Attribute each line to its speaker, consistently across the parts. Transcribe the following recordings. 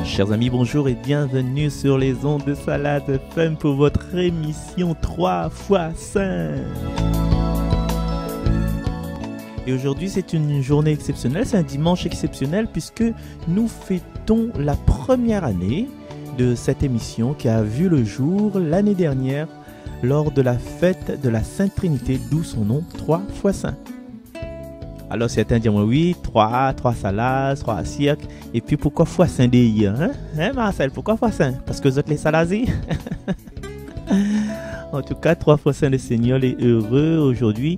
Speaker 1: Chers amis, bonjour et bienvenue sur les ondes de Salade FM pour votre émission 3 x 5. Et aujourd'hui, c'est une journée exceptionnelle, c'est un dimanche exceptionnel puisque nous fêtons la première année de cette émission qui a vu le jour l'année dernière lors de la fête de la Sainte Trinité, d'où son nom 3 x 5. Alors certains diront oui, 3 salades, 3 cirques. Et puis pourquoi x 5 DI hein Marcel, pourquoi x 5? Parce que vous êtes les salazis. En tout cas, 3 x 5, le Seigneur est heureux aujourd'hui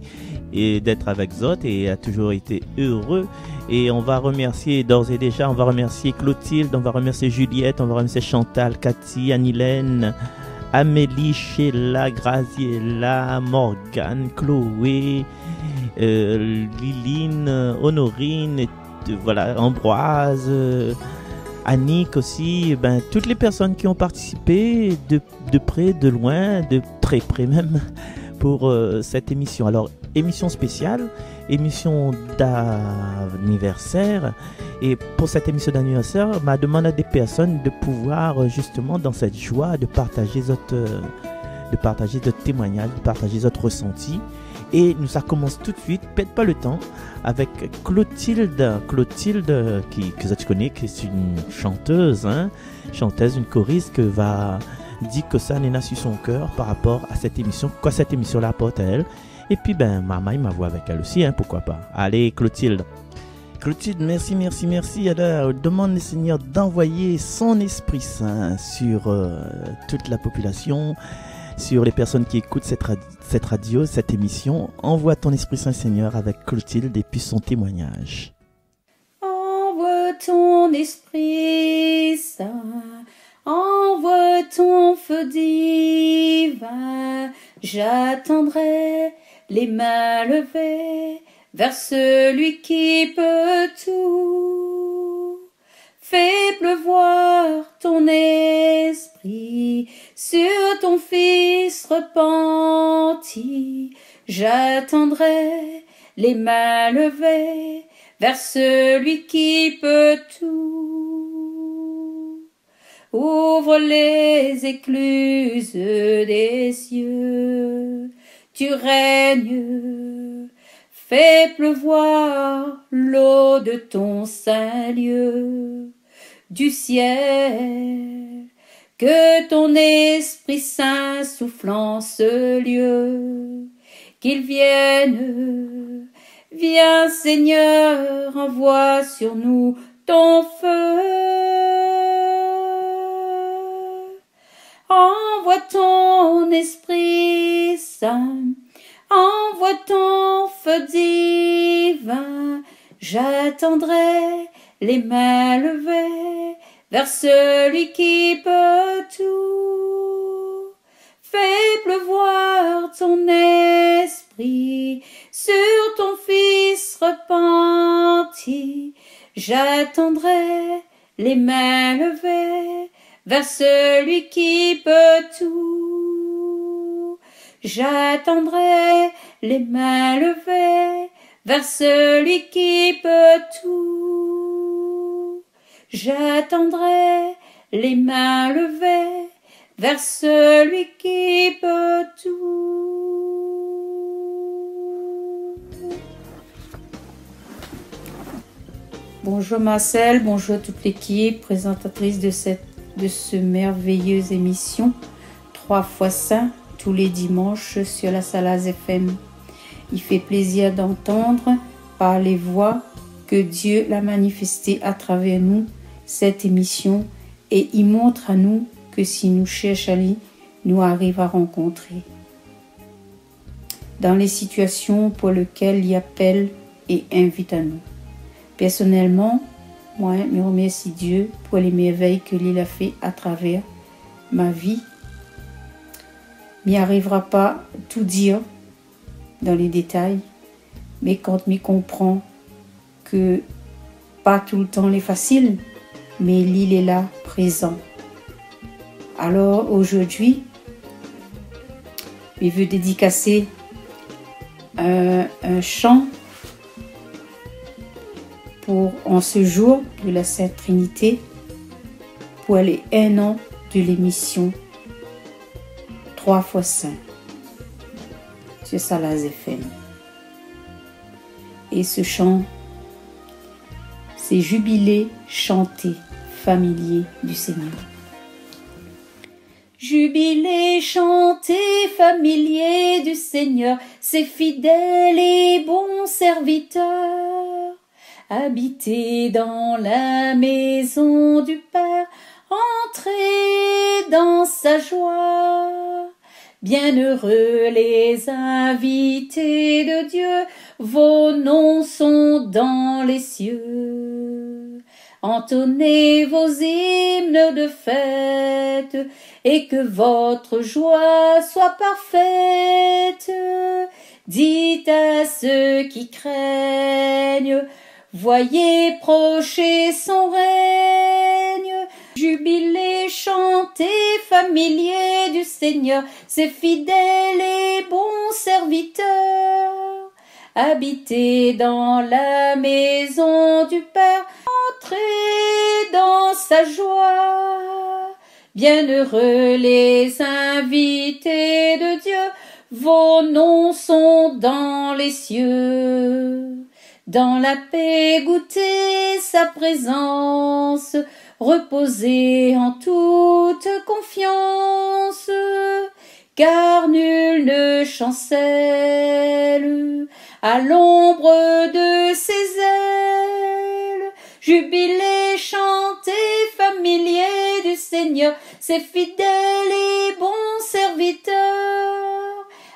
Speaker 1: et d'être avec vous et a toujours été heureux. Et on va remercier d'ores et déjà, on va remercier Clotilde, on va remercier Juliette, on va remercier Chantal, Cathy, Anilène, Amélie, Sheila, Graziella, Morgane, Chloé, Liline, Honorine, voilà, Ambroise, Annick aussi, toutes les personnes qui ont participé de près, de loin, de très près même pour cette émission. Alors, émission spéciale, émission d'anniversaire. Et pour cette émission d'anniversaire, m'a demandé à des personnes de pouvoir justement dans cette joie de partager votre témoignage, de partager votre ressenti. Et nous, ça commence tout de suite, pète pas le temps, avec Clotilde que tu connais, qui est une chanteuse, une choriste qui va dire que ça n'est sur son cœur par rapport à cette émission, quoi cette émission l'apporte à elle. Et puis maman il m'a vu avec elle aussi, pourquoi pas. Allez Clotilde, merci. Alors demande le Seigneur d'envoyer son Esprit Saint sur toute la population, sur les personnes qui écoutent cette radio, cette émission. Envoie ton Esprit Saint, Seigneur, avec Clotilde et puis son témoignage.
Speaker 2: Envoie ton Esprit Saint, envoie ton feu divin, j'attendrai les mains levées vers celui qui peut tout. Fais pleuvoir ton esprit sur ton Fils repenti. J'attendrai les mains levées vers celui qui peut tout. Ouvre les écluses des cieux, tu règnes. Fais pleuvoir l'eau de ton saint lieu du ciel, que ton Esprit Saint souffle en ce lieu, qu'il vienne. Viens Seigneur, envoie sur nous ton feu. Envoie ton Esprit Saint, envoie ton feu divin, j'attendrai les mains levées vers celui qui peut tout. Fais pleuvoir ton esprit sur ton Fils repenti. J'attendrai les mains levées vers celui qui peut tout. J'attendrai les mains levées vers celui qui peut tout. J'attendrai les mains levées vers celui qui peut tout. Bonjour Marcel, bonjour toute l'équipe présentatrice de ce merveilleuse émission 3 x 5 tous les dimanches sur la Salade FM. Il fait plaisir d'entendre par les voix que Dieu l'a manifesté à travers nous cette émission, et il montre à nous que si nous cherchons à lui, nous arrivons à rencontrer. Dans les situations pour lesquelles il appelle et invite à nous. Personnellement, moi, je remercie Dieu pour les merveilles que il a fait à travers ma vie. Il n'arrivera pas tout dire dans les détails, mais quand je comprends que pas tout le temps est facile, mais il est là, présent. Alors aujourd'hui, je veux dédicacer un chant en ce jour de la Sainte Trinité pour les 1 an de l'émission 3 x 5 sur Salaz FM. Et ce chant, c'est Jubilé chanté familier du Seigneur. Jubilé chanté familier du Seigneur, ses fidèles et bons serviteurs, habitez dans la maison du Père, entrez dans sa joie. Bienheureux les invités de Dieu, vos noms sont dans les cieux. Entonnez vos hymnes de fête, et que votre joie soit parfaite. Dites à ceux qui craignent, voyez procher son règne. Jubilé, chanté, familier du Seigneur, ses fidèles et bons serviteurs. Habitez dans la maison du Père, entrez dans sa joie. Bienheureux les invités de Dieu, vos noms sont dans les cieux. Dans la paix goûtez sa présence, reposez en toute confiance, car nul ne chancelle à l'ombre de ses ailes. Jubilé, chanté, familier du Seigneur, ses fidèles et bons serviteurs.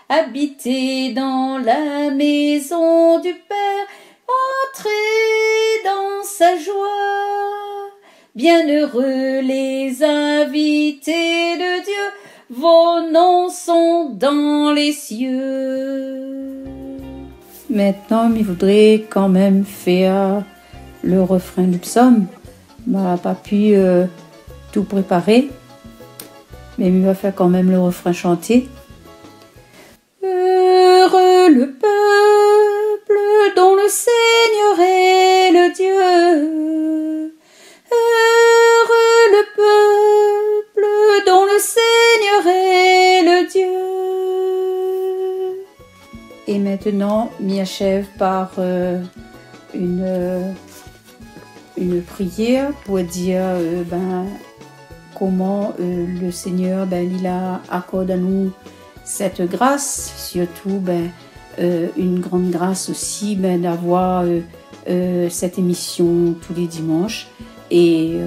Speaker 2: Habitez dans la maison du Père, entrez dans sa joie. Bienheureux les invités de Dieu, vos noms sont dans les cieux. Maintenant, il voudrait quand même faire le refrain du psaume. On n'a pas pu tout préparer, mais il va faire quand même le refrain chanté. Heureux le peuple dont le Seigneur est le Dieu. Heureux le peuple dont le Seigneur est le Dieu. Et maintenant, m'y achève par une prière pour dire comment le Seigneur il accorde à nous cette grâce, surtout une grande grâce aussi d'avoir cette émission tous les dimanches. Et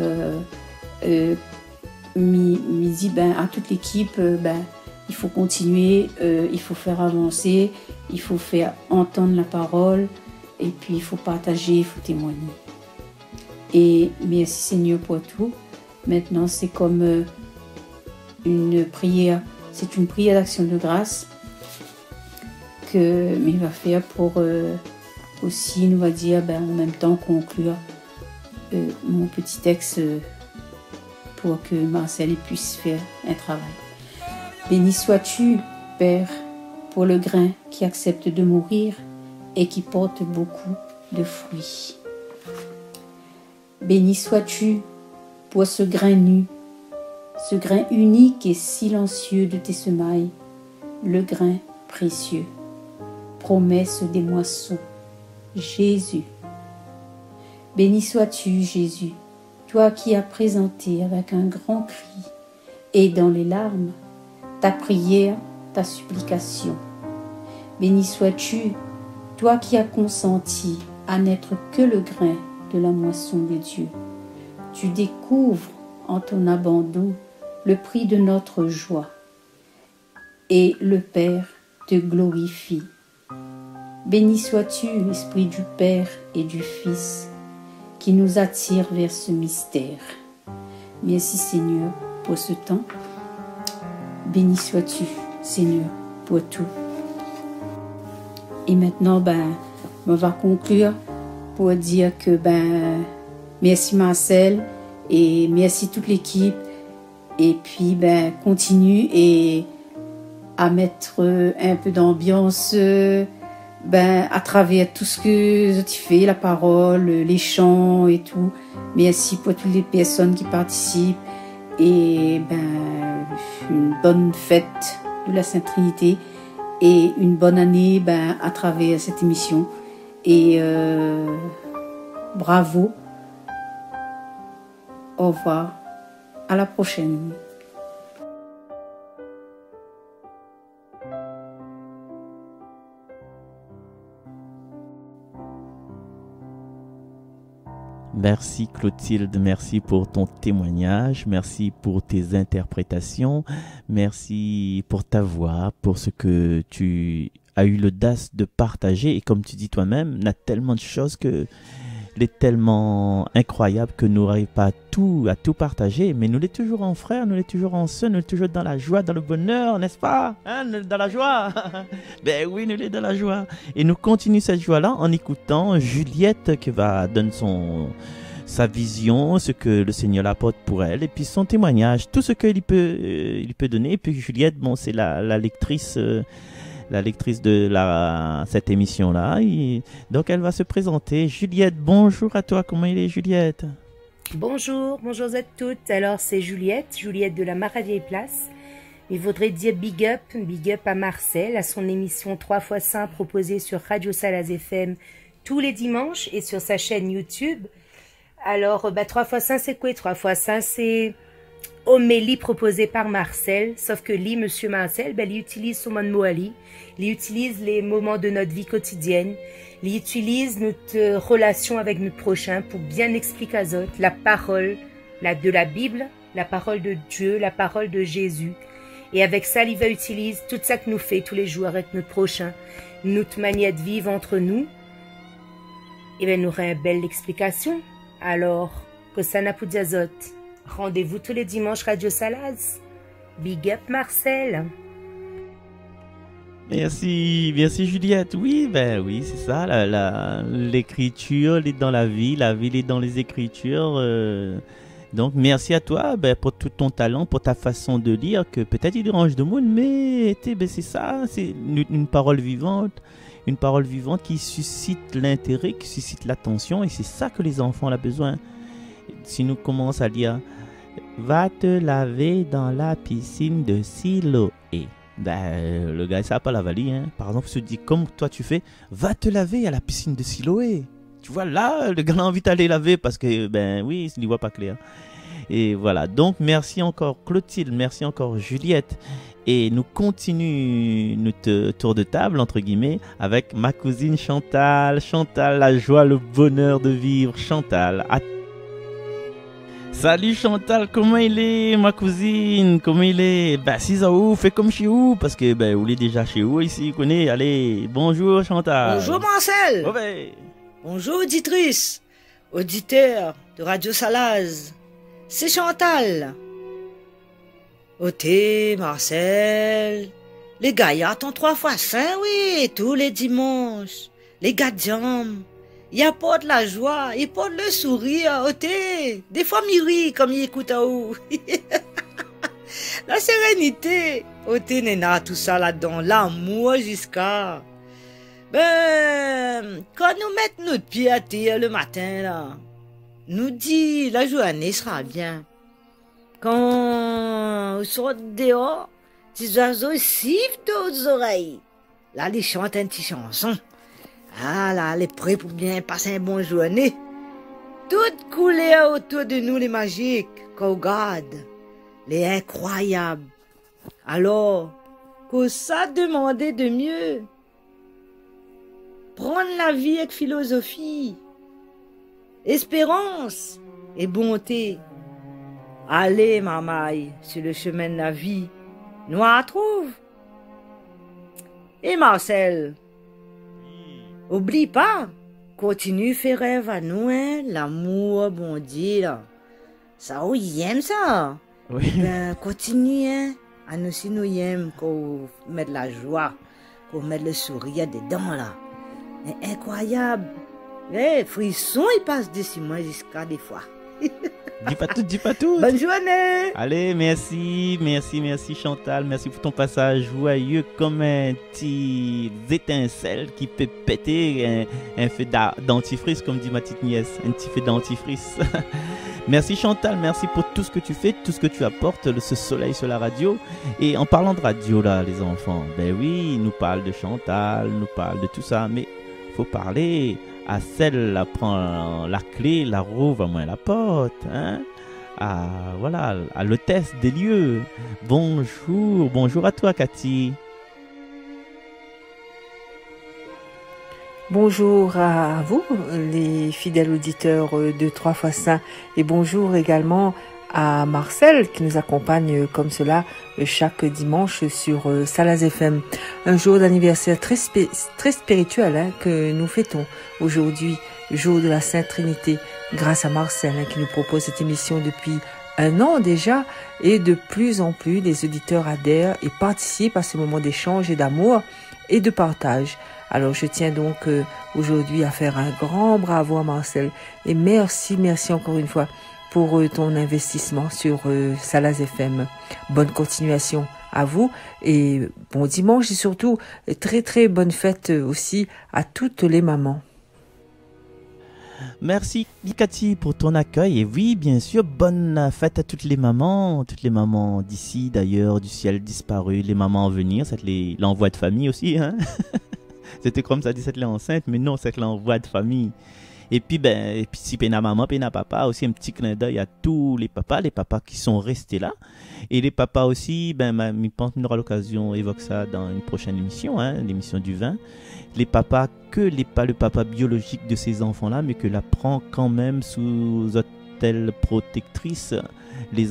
Speaker 2: me dit à toute l'équipe il faut continuer, il faut faire avancer, il faut faire entendre la parole, et puis il faut partager, il faut témoigner. Et merci Seigneur pour tout. Maintenant c'est comme une prière, c'est une prière d'action de grâce que il va faire pour aussi nous va dire en même temps conclure mon petit texte pour que Marcel puisse faire un travail. Béni sois-tu, Père, pour le grain qui accepte de mourir et qui porte beaucoup de fruits. Béni sois-tu pour ce grain nu, ce grain unique et silencieux de tes semailles, le grain précieux, promesse des moissons, Jésus. Béni sois-tu, Jésus, toi qui as présenté avec un grand cri et dans les larmes ta prière, ta supplication. Béni sois-tu, toi qui as consenti à n'être que le grain de la moisson de Dieu. Tu découvres en ton abandon le prix de notre joie, et le Père te glorifie. Béni sois-tu, Esprit du Père et du Fils, qui nous attire vers ce mystère. Merci Seigneur pour ce temps. Béni sois-tu, Seigneur, pour tout. Et maintenant, on va conclure pour dire que merci Marcel et merci toute l'équipe. Et puis continue et à mettre un peu d'ambiance ben, à travers tout ce que tu fais, la parole, les chants et tout. Merci pour toutes les personnes qui participent. Et ben, une bonne fête de la Sainte Trinité et une bonne année ben, à travers cette émission. Et bravo. Au revoir. À la prochaine.
Speaker 1: Merci Clotilde, merci pour ton témoignage, merci pour tes interprétations, merci pour ta voix, pour ce que tu as eu l'audace de partager. Et comme tu dis toi-même, il y a tellement de choses que il est tellement incroyable que nous n'arrivons pas à tout partager, mais nous sommes toujours en frères, nous sommes toujours en sœurs, nous sommes toujours dans la joie, dans le bonheur, n'est-ce pas? Hein, dans la joie. Ben oui, nous sommes dans la joie. Et nous continuons cette joie-là en écoutant Juliette qui va donner sa vision, ce que le Seigneur apporte pour elle, et puis son témoignage, tout ce qu'il peut donner. Et puis Juliette, bon, c'est la lectrice de cette émission-là. Donc, elle va se présenter. Juliette, bonjour à toi. Comment il est, Juliette?
Speaker 3: Bonjour à toutes. Alors, c'est Juliette de la Maravieille Place. Il faudrait dire big up à Marcel, à son émission 3x5 proposée sur Radio Salaz FM tous les dimanches et sur sa chaîne YouTube. Alors, 3x5, c'est quoi? 3x5, c'est homélie proposée par Marcel, sauf que monsieur Marcel, il utilise son mot Ali, il utilise les moments de notre vie quotidienne, il utilise notre relation avec notre prochain pour bien expliquer à autres la parole de la Bible, la parole de Dieu, la parole de Jésus. Et avec ça, il va utiliser tout ça que nous fait tous les jours avec notre prochain, notre manière de vivre entre nous. Et bien, nous aurons une belle explication. Alors, que ça n'a pas d'azot. Rendez-vous tous les dimanches Radio Salaz. Big up Marcel.
Speaker 1: Merci Juliette. Oui, c'est ça. L'écriture elle est dans la vie est dans les écritures. Donc merci à toi pour tout ton talent, pour ta façon de lire, que peut-être il dérange de monde, mais c'est ça, c'est une parole vivante. Une parole vivante qui suscite l'intérêt, qui suscite l'attention, et c'est ça que les enfants ont besoin. Si nous commençons à lire « Va te laver dans la piscine de Siloé », le gars, ça n'a pas la valie. Hein. Par exemple, se dit comme toi tu fais « Va te laver à la piscine de Siloé ». Tu vois, là, le gars a envie d'aller laver parce que, oui, il n'y voit pas clair. Et voilà, donc merci encore Clotilde, merci encore Juliette. Et nous continuons notre tour de table, entre guillemets, avec ma cousine Chantal. Chantal, la joie, le bonheur de vivre. Chantal. Salut Chantal, comment il est, ma cousine? Comment il est? Si ça vous fait comme chez vous, parce que vous êtes déjà chez vous ici, vous connaissez. Allez, bonjour Chantal.
Speaker 4: Bonjour Marcel.
Speaker 1: Ouais.
Speaker 4: Bonjour auditrice, auditeur de Radio Salaz. C'est Chantal. Oté, Marcel, les gars, y attendent 3x5, oui, tous les dimanches. Les gars de jambes, y apportent la joie, ils portent le sourire, oté. Des fois, ils rient comme ils écoutent à où. La sérénité, oté, nena, tout ça là-dedans, l'amour jusqu'à. Quand nous mettons notre pied à terre le matin, là, nous dit la journée sera bien. Quand on sort dehors, les oiseaux sifflent aux oreilles. Là, ils chantent une petite chanson. Ah là, les prêts pour bien passer une bonne journée. Toutes couleurs autour de nous, les magiques, qu'on regarde, les incroyables. Alors, que ça demandait de mieux? Prendre la vie avec philosophie, espérance et bonté. Allez, mamaille, sur le chemin de la vie, nous la trouve. Et Marcel, oublie pas, continue faire rêve à nous, hein, l'amour, bon Dieu, là. Ça, oui, aime ça.
Speaker 1: Oui.
Speaker 4: Continue, hein, à nous si nous aime, qu'on mette la joie, qu'on mette le sourire dedans, là. Mais incroyable. Les frissons, ils passent d'ici moi jusqu'à des fois.
Speaker 1: Dis pas tout, dis pas tout.
Speaker 4: Bonne journée.
Speaker 1: Allez, merci Chantal, merci pour ton passage joyeux comme un petit étincelle qui peut péter un feu dentifrice, comme dit ma petite nièce, un petit feu dentifrice. Merci Chantal, merci pour tout ce que tu fais, tout ce que tu apportes, ce soleil sur la radio. Et en parlant de radio là, les enfants, ben oui, ils nous parlent de Chantal, nous parlent de tout ça, mais faut parler à celle qui prend la clé, la rouvre, moins la porte, hein? Voilà, à l'hôtesse des lieux. Bonjour à toi Cathy.
Speaker 5: Bonjour à vous, les fidèles auditeurs de 3x5, et bonjour également à Marcel qui nous accompagne comme cela chaque dimanche sur Salaz FM. Un jour d'anniversaire très spirituel que nous fêtons aujourd'hui, jour de la Sainte Trinité, grâce à Marcel qui nous propose cette émission depuis un an déjà, et de plus en plus les auditeurs adhèrent et participent à ce moment d'échange et d'amour et de partage. Alors je tiens donc aujourd'hui à faire un grand bravo à Marcel et merci encore une fois pour ton investissement sur Salaz FM. Bonne continuation à vous et bon dimanche et surtout très bonne fête aussi à toutes les mamans.
Speaker 1: Merci Cathy pour ton accueil et oui bien sûr bonne fête à toutes les mamans d'ici d'ailleurs, du ciel disparu, les mamans à venir, c'est l'envoi de famille aussi hein. C'était comme ça dit cette enceinte mais non c'est l'envoi de famille. Et puis si pena maman, pena papa, aussi un petit clin d'œil à tous les papas qui sont restés là. Et les papas aussi, je pense qu'on aura l'occasion d'évoquer ça dans une prochaine émission, hein, l'émission du 20. Les papas, pas le papa biologique de ces enfants-là, mais que l'apprend quand même sous tutelle protectrice, les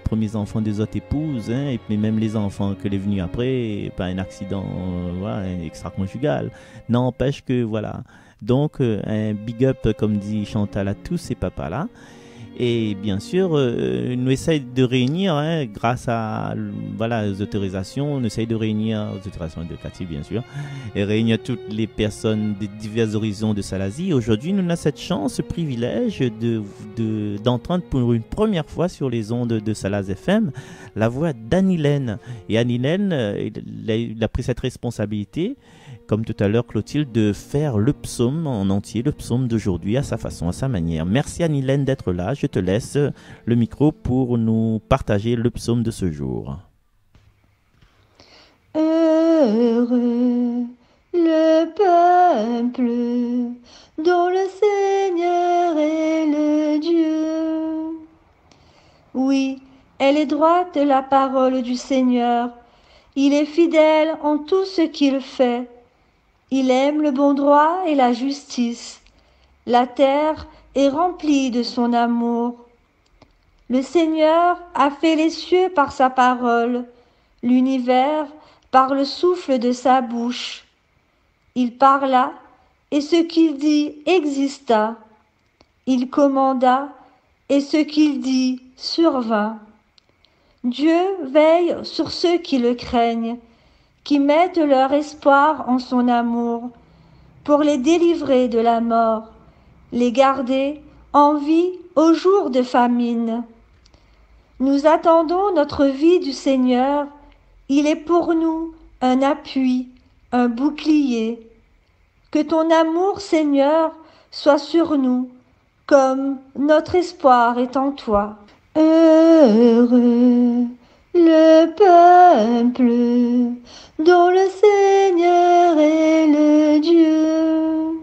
Speaker 1: premiers enfants des autres épouses, hein, et puis même les enfants que les venus après, pas un accident extra-conjugal. N'empêche que voilà. Donc, un big up, comme dit Chantal, à tous ces papas-là. Et bien sûr, nous essayons de réunir, hein, grâce à aux autorisations, on essaye de réunir, aux autorisations de Cathy, bien sûr, et réunir toutes les personnes des divers horizons de Salazie. Aujourd'hui, nous avons cette chance, ce privilège d'entendre pour une première fois sur les ondes de Salaz FM la voix d'Annie-Laine. Et Annie-Laine, il a pris cette responsabilité, comme tout à l'heure Clotilde, de faire le psaume en entier, le psaume d'aujourd'hui à sa façon, à sa manière. Merci Annie-Laine d'être là. Je te laisse le micro pour nous partager le psaume de ce jour.
Speaker 6: Heureux le peuple dont le Seigneur est le Dieu. Oui, elle est droite la parole du Seigneur. Il est fidèle en tout ce qu'il fait. Il aime le bon droit et la justice. La terre est remplie de son amour. Le Seigneur a fait les cieux par sa parole, l'univers par le souffle de sa bouche. Il parla, et ce qu'il dit exista. Il commanda, et ce qu'il dit survint. Dieu veille sur ceux qui le craignent, qui mettent leur espoir en son amour, pour les délivrer de la mort, les garder en vie au jour de famine. Nous attendons notre vie du Seigneur, il est pour nous un appui, un bouclier. Que ton amour, Seigneur, soit sur nous, comme notre espoir est en toi. Heureux le peuple dont le Seigneur est le Dieu.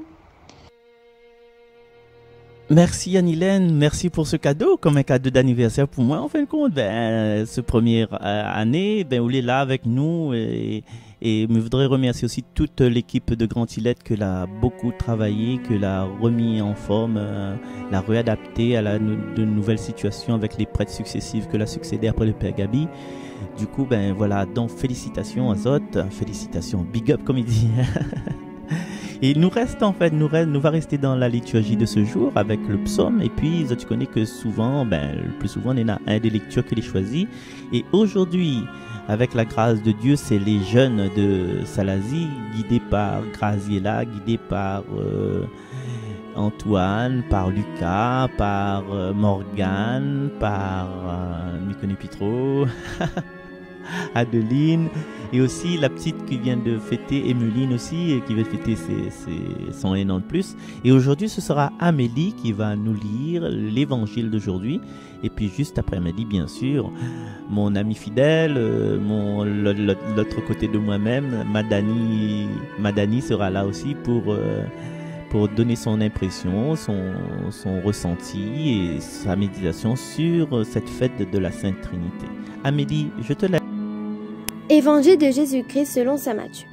Speaker 1: Merci Annie-Laine, merci pour ce cadeau, comme un cadeau d'anniversaire pour moi. En fin de compte, ce première année, vous êtes là avec nous et je voudrais remercier aussi toute l'équipe de Grand Tillette que l'a beaucoup travaillé, que l'a remis en forme, l'a réadapté à de nouvelles situations avec les prêtres successifs que l'a succédé après le Père Gabi. Du coup, voilà, donc félicitations à Zot, félicitations, big up comme il dit. Et nous va rester dans la liturgie de ce jour avec le psaume. Et puis, tu connais que souvent, le plus souvent, on a un des lectures que les choisit. Et aujourd'hui, avec la grâce de Dieu, c'est les jeunes de Salazie, guidés par Graziella, guidés par Antoine, par Lucas, par Morgane, par Mikoni Pitro, Adeline, et aussi la petite qui vient de fêter, Emeline aussi, et qui va fêter son 1 an de plus. Et aujourd'hui, ce sera Amélie qui va nous lire l'évangile d'aujourd'hui. Et puis juste après Amélie, bien sûr, mon ami fidèle, l'autre côté de moi-même, Madani sera là aussi pour donner son impression, son ressenti et sa méditation sur cette fête de la Sainte Trinité. Amélie, je te laisse.
Speaker 7: Évangile de Jésus-Christ selon saint Matthieu.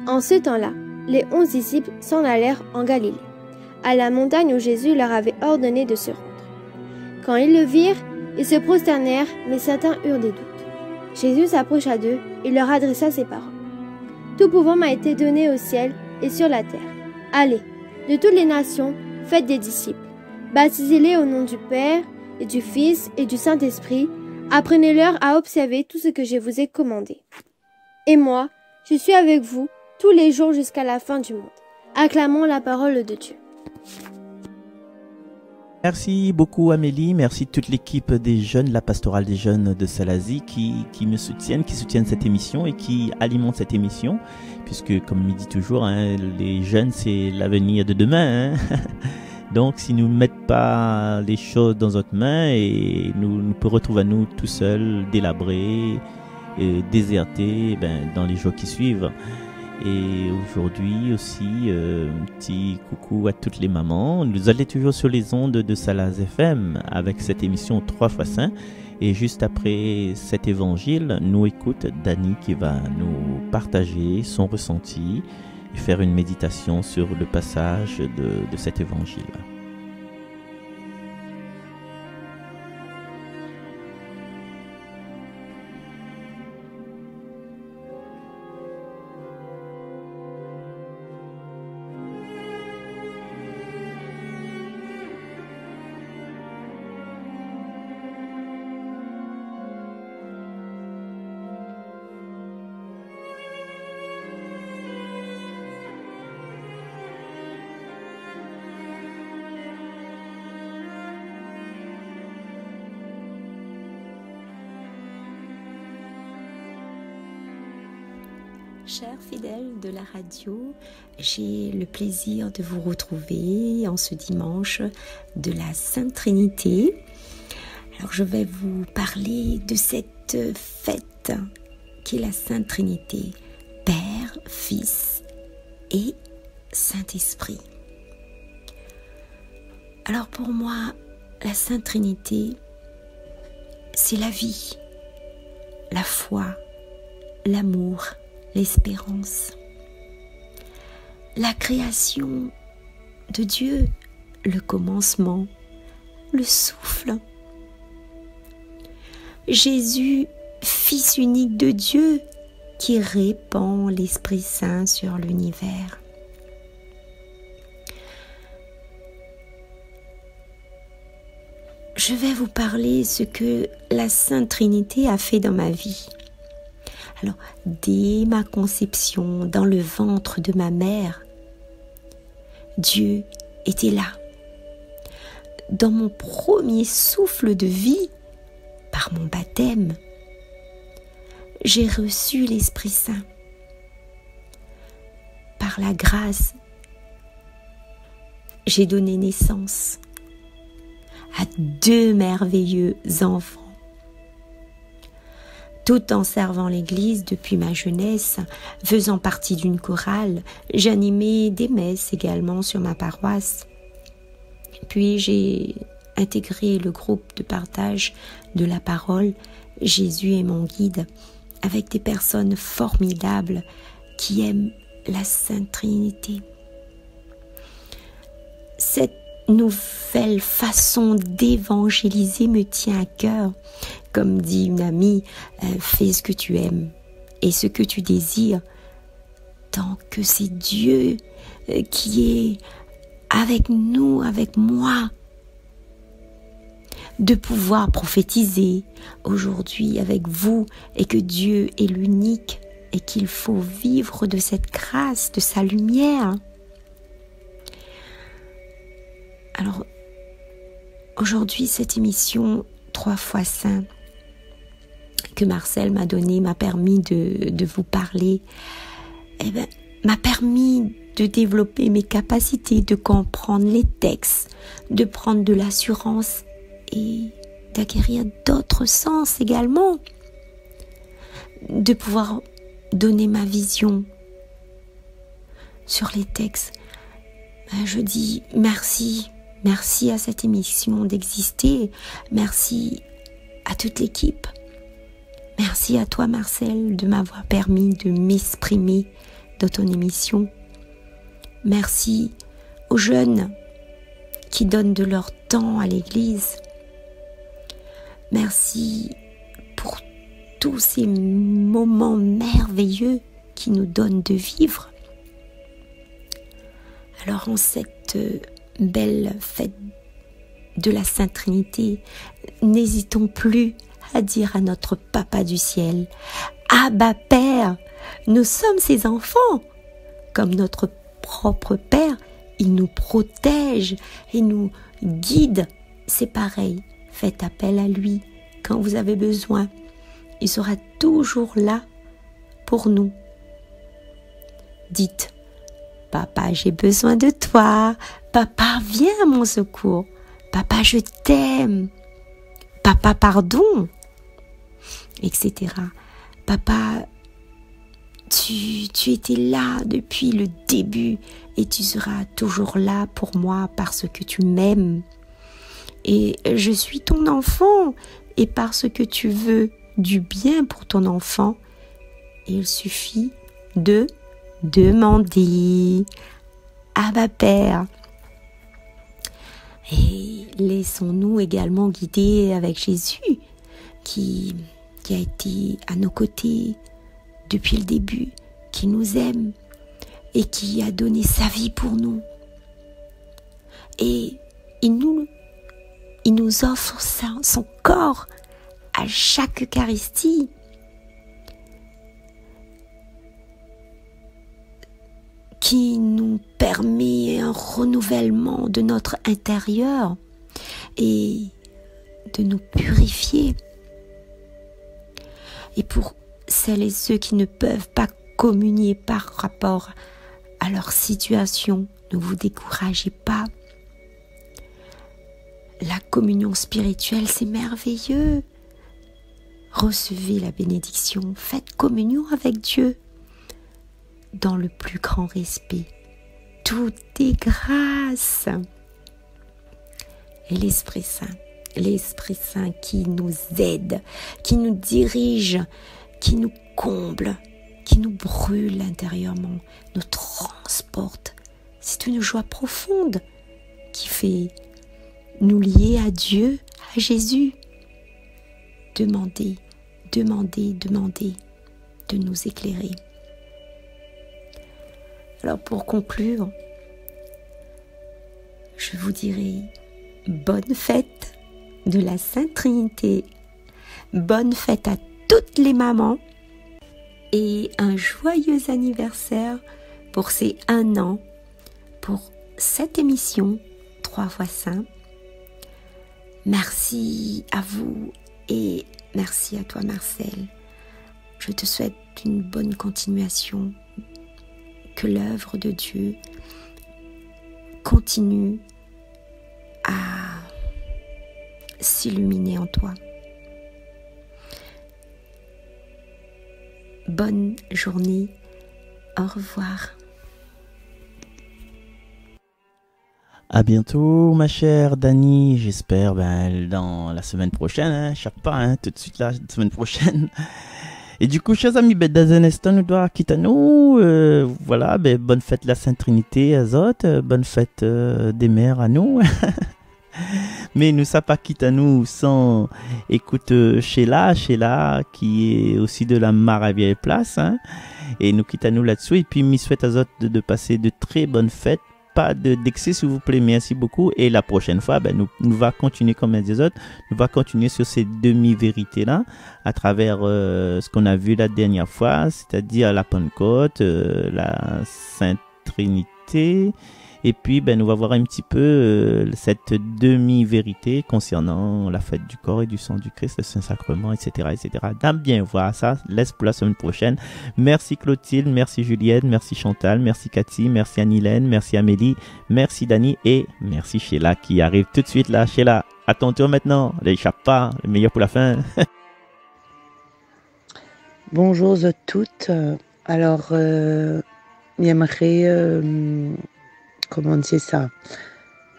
Speaker 7: En ce temps-là, les 11 disciples s'en allèrent en Galilée, à la montagne où Jésus leur avait ordonné de se rendre. Quand ils le virent, ils se prosternèrent, mais certains eurent des doutes. Jésus s'approcha d'eux et leur adressa ces paroles. « Tout pouvoir m'a été donné au ciel et sur la terre. Allez, de toutes les nations, faites des disciples. Baptisez-les au nom du Père et du Fils et du Saint-Esprit. Apprenez-leur à observer tout ce que je vous ai commandé. Et moi, je suis avec vous tous les jours jusqu'à la fin du monde. Acclamons la parole de Dieu. »
Speaker 1: Merci beaucoup Amélie, merci toute l'équipe des jeunes, la pastorale des jeunes de Salazie qui me soutiennent, qui soutiennent cette émission et qui alimentent cette émission, puisque comme il dit toujours, hein, les jeunes c'est l'avenir de demain. Hein. Donc si nous ne mettons pas les choses dans notre main, et nous peut retrouver à nous tout seuls, délabrés, désertés dans les jours qui suivent. Et aujourd'hui aussi, un petit coucou à toutes les mamans. Nous allons toujours sur les ondes de Salaz FM avec cette émission 3 x Saint. Et juste après cet évangile, nous écoute Dani qui va nous partager son ressenti et faire une méditation sur le passage de cet évangile.
Speaker 8: Chers fidèles de la radio, j'ai le plaisir de vous retrouver en ce dimanche de la Sainte Trinité. Alors je vais vous parler de cette fête qui est la Sainte Trinité, Père, Fils et Saint-Esprit. Alors pour moi, la Sainte Trinité, c'est la vie, la foi, l'amour, l'espérance, la création de Dieu, le commencement, le souffle. Jésus, Fils unique de Dieu, qui répand l'Esprit Saint sur l'univers. Je vais vous parler ce que la Sainte Trinité a fait dans ma vie. Alors, dès ma conception dans le ventre de ma mère, Dieu était là. Dans mon premier souffle de vie, par mon baptême, j'ai reçu l'Esprit Saint. Par la grâce, j'ai donné naissance à 2 merveilleux enfants. Tout en servant l'église depuis ma jeunesse, faisant partie d'une chorale, j'animais des messes également sur ma paroisse. Puis j'ai intégré le groupe de partage de la parole « Jésus est mon guide » avec des personnes formidables qui aiment la Sainte Trinité. Cette nouvelle façon d'évangéliser me tient à cœur. Comme dit une amie, fais ce que tu aimes et ce que tu désires, tant que c'est Dieu qui est avec nous, avec moi, de pouvoir prophétiser aujourd'hui avec vous et que Dieu est l'unique et qu'il faut vivre de cette grâce, de sa lumière. Alors, aujourd'hui, cette émission 3 fois saint que Marcel m'a donnée, m'a permis de vous parler, m'a permis de développer mes capacités, de comprendre les textes, de prendre de l'assurance et d'acquérir d'autres sens également, de pouvoir donner ma vision sur les textes. Je dis merci à cette émission d'exister, merci à toute l'équipe, merci à toi Marcel de m'avoir permis de m'exprimer dans ton émission. Merci aux jeunes qui donnent de leur temps à l'église. Merci pour tous ces moments merveilleux qui nous donnent de vivre. Alors en cette belle fête de la Sainte Trinité, n'hésitons plus à dire à notre Papa du ciel, Abba Père, nous sommes ses enfants. Comme notre propre Père, il nous protège et nous guide. C'est pareil, faites appel à lui quand vous avez besoin. Il sera toujours là pour nous. Dites, Papa, j'ai besoin de toi. Papa, viens à mon secours. Papa, je t'aime. Papa, pardon. Etc. Papa, tu étais là depuis le début et tu seras toujours là pour moi parce que tu m'aimes. Et je suis ton enfant et parce que tu veux du bien pour ton enfant, il suffit de demander. Abba Père. Et laissons-nous également guider avec Jésus qui a été à nos côtés depuis le début, qui nous aime et qui a donné sa vie pour nous. Et il nous offre son corps à chaque Eucharistie. Qui nous permet un renouvellement de notre intérieur et de nous purifier. Et pour celles et ceux qui ne peuvent pas communier par rapport à leur situation, ne vous découragez pas. La communion spirituelle, c'est merveilleux. Recevez la bénédiction, faites communion avec Dieu dans le plus grand respect. Tout est grâce. Et l'Esprit Saint qui nous aide, qui nous dirige, qui nous comble, qui nous brûle intérieurement, nous transporte. C'est une joie profonde qui fait nous lier à Dieu, à Jésus. Demandez de nous éclairer. Alors pour conclure, je vous dirai bonne fête de la Sainte Trinité, bonne fête à toutes les mamans et un joyeux anniversaire pour ces 1 an pour cette émission 3 fois saint. Merci à vous et merci à toi Marcel. Je te souhaite une bonne continuation. Que l'œuvre de Dieu continue à s'illuminer en toi. Bonne journée. Au revoir.
Speaker 1: À bientôt, ma chère Dani. J'espère dans la semaine prochaine. Je sais pas, tout de suite la semaine prochaine. Et du coup, chers amis, dans un instant, nous devons quitter nous. Voilà, bonne fête la Sainte Trinité à Zot, bonne fête des mères à nous. Mais nous ne sommes pas quitter nous sans écoute Sheila qui est aussi de la Maravieille Place. Et nous quittons nous là-dessus. Et puis, je souhaite à Zot de passer de très bonnes fêtes. Pas d'excès s'il vous plaît, merci beaucoup. Et la prochaine fois, nous va continuer comme les autres, nous va continuer sur ces demi-vérités là, à travers ce qu'on a vu la dernière fois, c'est-à-dire la Pentecôte, la Sainte Trinité Et puis, nous allons voir un petit peu cette demi-vérité concernant la fête du corps et du sang du Christ, le Saint-Sacrement, etc., etc. D'âme bien voir ça, laisse pour la semaine prochaine. Merci Clotilde, merci Juliette, merci Chantal, merci Cathy, merci Annie-Hélène, merci Amélie, merci Dani et merci Sheila qui arrive tout de suite là. Sheila, à ton tour maintenant, n'échappe pas, le meilleur pour la fin.
Speaker 9: Bonjour à toutes. Alors, j'aimerais, comment dire ça,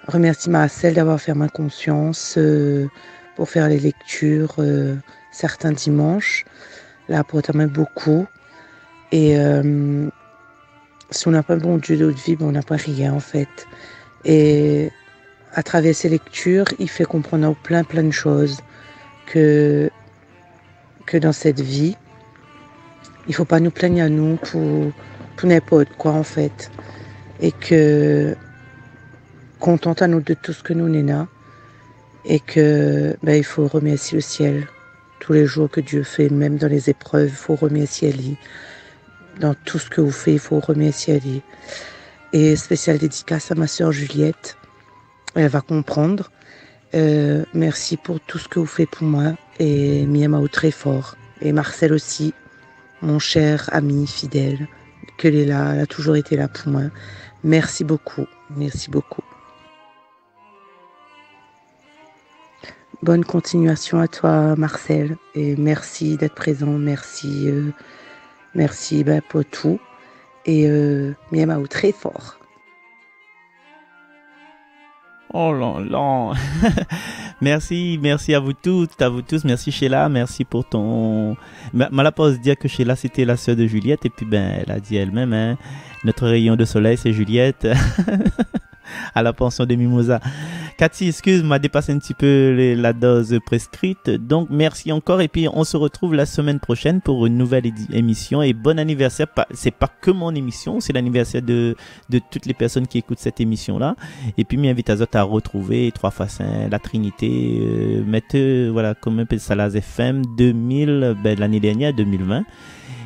Speaker 9: remercier Marcel d'avoir fait ma conscience pour faire les lectures certains dimanches. Là, pour t'aimer beaucoup. Et si on n'a pas bon Dieu d'autre vie, on n'a pas rien en fait. Et à travers ces lectures, il fait comprendre plein de choses que dans cette vie, il ne faut pas nous plaindre à nous pour n'importe quoi en fait. Et contente à nous de tout ce que nous n'avons. Et il faut remercier le ciel. Tous les jours que Dieu fait, même dans les épreuves, il faut remercier lui. Dans tout ce que vous faites, il faut remercier lui. Et spéciale dédicace à ma sœur Juliette. Elle va comprendre. Merci pour tout ce que vous faites pour moi. Et Miamao très fort. Et Marcel aussi. Mon cher ami fidèle, qu'elle est là, elle a toujours été là pour moi. Merci beaucoup, merci beaucoup. Bonne continuation à toi, Marcel, et merci d'être présent, merci pour tout, et Miamao très fort.
Speaker 1: Oh là là. Merci à vous toutes, à vous tous. Merci Sheila, merci pour ton... Ma pause dire que Sheila c'était la sœur de Juliette et puis elle a dit elle-même, hein, notre rayon de soleil c'est Juliette. À la pension de Mimosa. Cathy, excuse, m'a dépassé un petit peu la dose prescrite. Donc, merci encore. Et puis, on se retrouve la semaine prochaine pour une nouvelle émission. Et bon anniversaire. C'est pas que mon émission, c'est l'anniversaire de toutes les personnes qui écoutent cette émission-là. Et puis, m'invite à autres à retrouver 3 fois Saint, la Trinité, voilà, comme un peu de Salaz FM 2000, l'année dernière, 2020.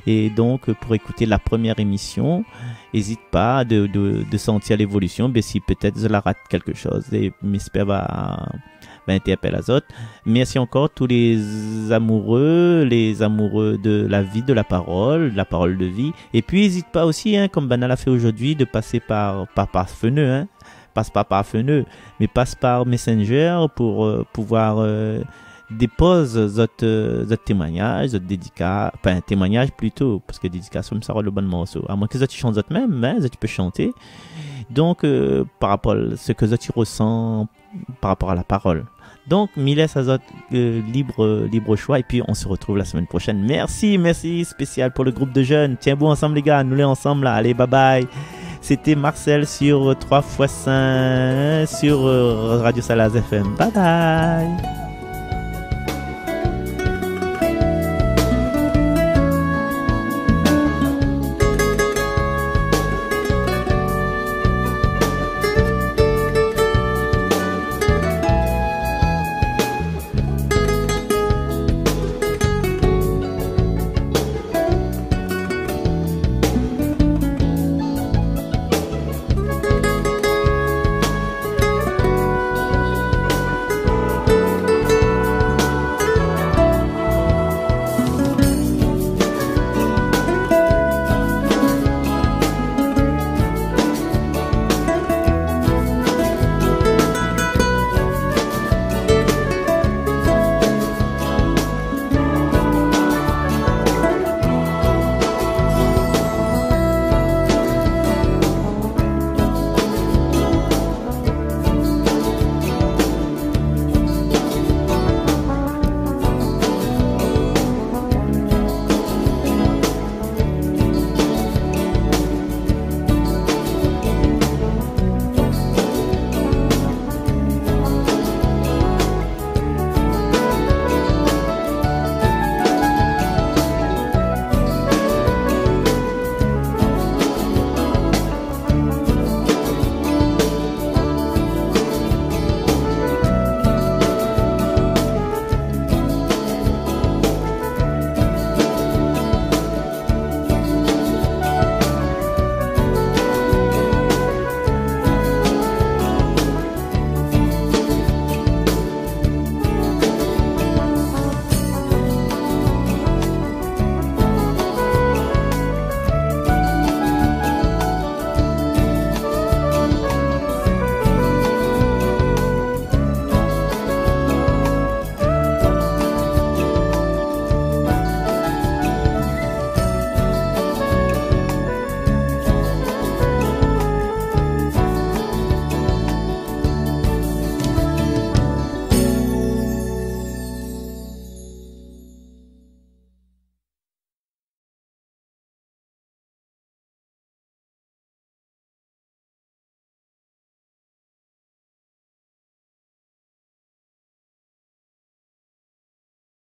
Speaker 1: Et donc, pour écouter la première émission, n'hésite pas de sentir l'évolution. Mais si peut-être je la rate quelque chose, et j'espère va interpeller les autres. Merci encore tous les amoureux de la vie, de la parole de vie. Et puis, n'hésite pas aussi, hein, comme Banal a fait aujourd'hui, de passer par Feneux, hein. Passe pas par Feneux, mais passe par Messenger pour pouvoir dépose votre témoignage, votre dédicace, enfin témoignage plutôt, parce que dédicace ça rend le bon morceau. À moins que tu chantes votre même, hein, tu peux chanter. Donc par rapport à ce que tu ressens par rapport à la parole. Donc m'y laisse à votre libre choix et puis on se retrouve la semaine prochaine. Merci spécial pour le groupe de jeunes. Tiens bon ensemble les gars, nous les ensemble là. Allez bye bye. C'était Marcel sur 3 x 5 sur Radio Salaz FM. Bye bye.